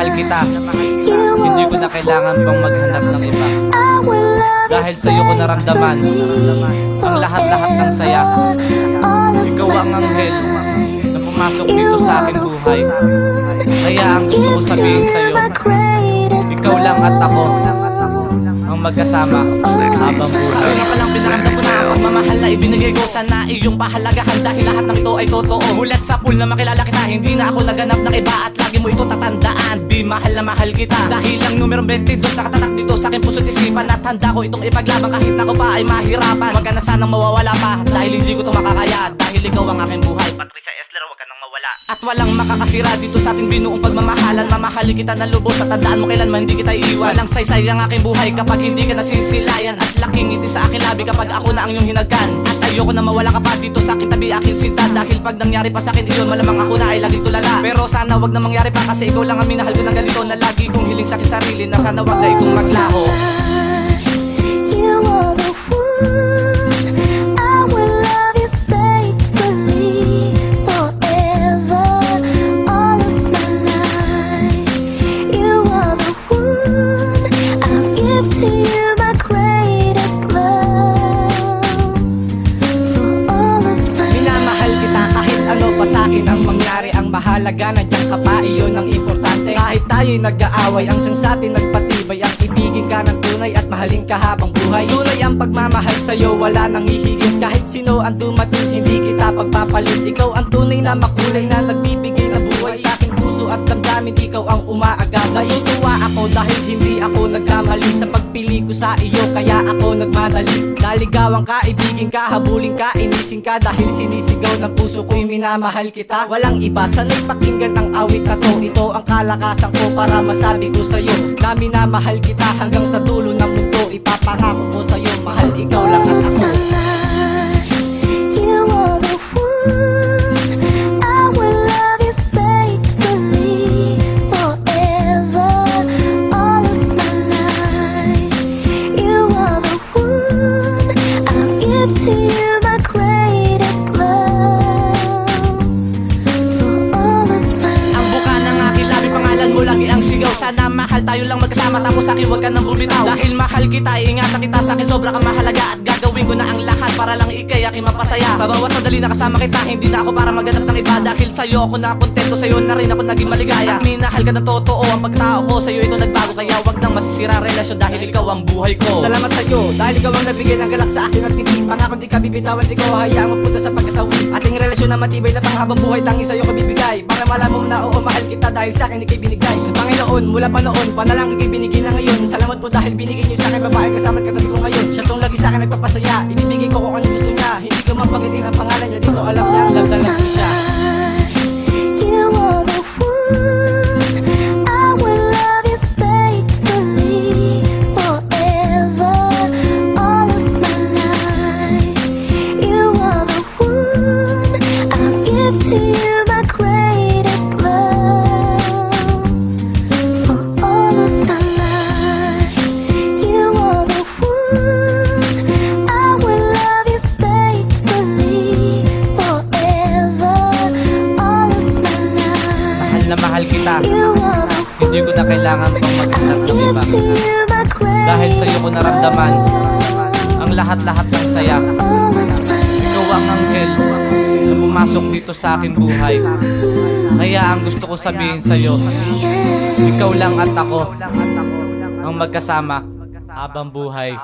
mahal kita. Hindi ko na kailangan pang maghanap ng iba. Dahil sa'yo ko naramdaman ang lahat-lahat ng saya. Ikaw ang anghel na pumasok dito sa aking buhay. Kaya ang gusto ko sabihin sa'yo, ikaw lang at ako ang magkasama habang buhay. Sa'yo na palang pinaramdam ko na pagmamahal na ibinigay ko. Sana iyong pahalagahan dahil lahat ng ito ay totoo. Mulat sa pool na makilala kita, hindi na ako naganap ng iba. At lagi mo ito tatandaan, di mahal na mahal kita. Dahil ang numerong 22 nakatatak dito sa aking puso't isipan. At handa ko itong ipaglaban kahit na ako pa ay mahirapan. Huwag ka na sanang mawawala pa dahil hindi ko ito makakaya. Dahil ikaw ang aking buhay, Patricia Esler, huwag ka nang mawala. At walang makakasira dito sa ating binuong pagmamahalan. Mamahalin kita na lubos at tandaan mo kailanman hindi kita iiwan. Walang saysay ang aking buhay kapag hindi ka nasisilayan. At laking ngiti sa aking labi kapag ako na ang iyong hinagkan. At ayoko na mawala ka pa dito sa aking tabi, aking sinta. Dahil pag nangyari pa sa akin iyon, malamang ako na ay laging tulala. Pero sana wag na mangyari pa kasi ikaw lang ang minahal ko ng ganito. Na lagi kong hiling sa aking sarili na sana wag na itong maglaho. Mahalaga, nandiyan ka pa, iyon ang importante. Kahit tayo'y nag-aaway, ang siyang sa'tin nagpatibay. Ang ibigin ka ng tunay at mahalin ka habang buhay. Tunay ang pagmamahal sa'yo, wala nang hihigit. Kahit sino ang dumating, hindi kita pagpapalit. Ikaw ang tunay na makulay na nagbibigay ng buhay sa aking puso at damdamin. Ikaw ang umaagad. Natutuwa ako dahil hindi ako nagkamali sa pagpili ko sa iyo, kaya ako nagmadali. Naligawan ka, ibigin ka, habulin ka, inisin ka. Dahil sinisigaw ng puso ko'y minamahal kita. Walang iba, sana'y pakinggan ang awit na to. Ito ang kalakasan ko para masabi ko sa'yo na minamahal kita hanggang sa dulo ng mundo. Ipapangako ko sa'yo, mahal ikaw lang at ako. Sana mahal tayo lang magkasama, tapos akin huwag ka nang bumitaw. Dahil mahal kita, ingatan kita sa akin, sobra kang mahalaga. At gagawin ko na ang lahat para lang ikay aking mapasaya. Sa bawat sandali na kasama kita, hindi na ako para maghanap ng iba. Dahil sa'yo ako na kontento, sa'yo na rin ako naging maligaya. At minahal ka na totoo, ang pagtao ko sa'yo ito nagbago. Kaya huwag nang masisira relasyon dahil ikaw ang buhay ko. Salamat sa'yo, dahil ikaw ang nagbigay ng galak sa akin at ngiti. Pangako di ka bibitawan, di ko hayaan mapunta sa pagkasawi. Ating relasyon na matibay na panghabang buhay, tangi sa'yo ko bibigay. Para malaman mo na oo, mahal kita dahil sa akin ikay binigay. Panginoon, mula pa noon, panalang ikay binigay na ngayon. Salamat po dahil binigay niyo sa akin babae kasama at katabi ko ngayon. Siya tong lagi sa akin nagpapasaya, ibibigay ko kung ano gusto niya. Hindi ko mabangitin ang pangalan niya, di ko alam niya, love na lang siya. Mahal kita, hindi ko na kailangan pang maghanap ng iba. Dahil sa'yo ko naramdaman ang lahat-lahat ng saya. Ikaw ang anghel na pumasok dito sa aking buhay. Kaya ang gusto ko sabihin sa'yo, ikaw lang at ako ang magkasama habang buhay.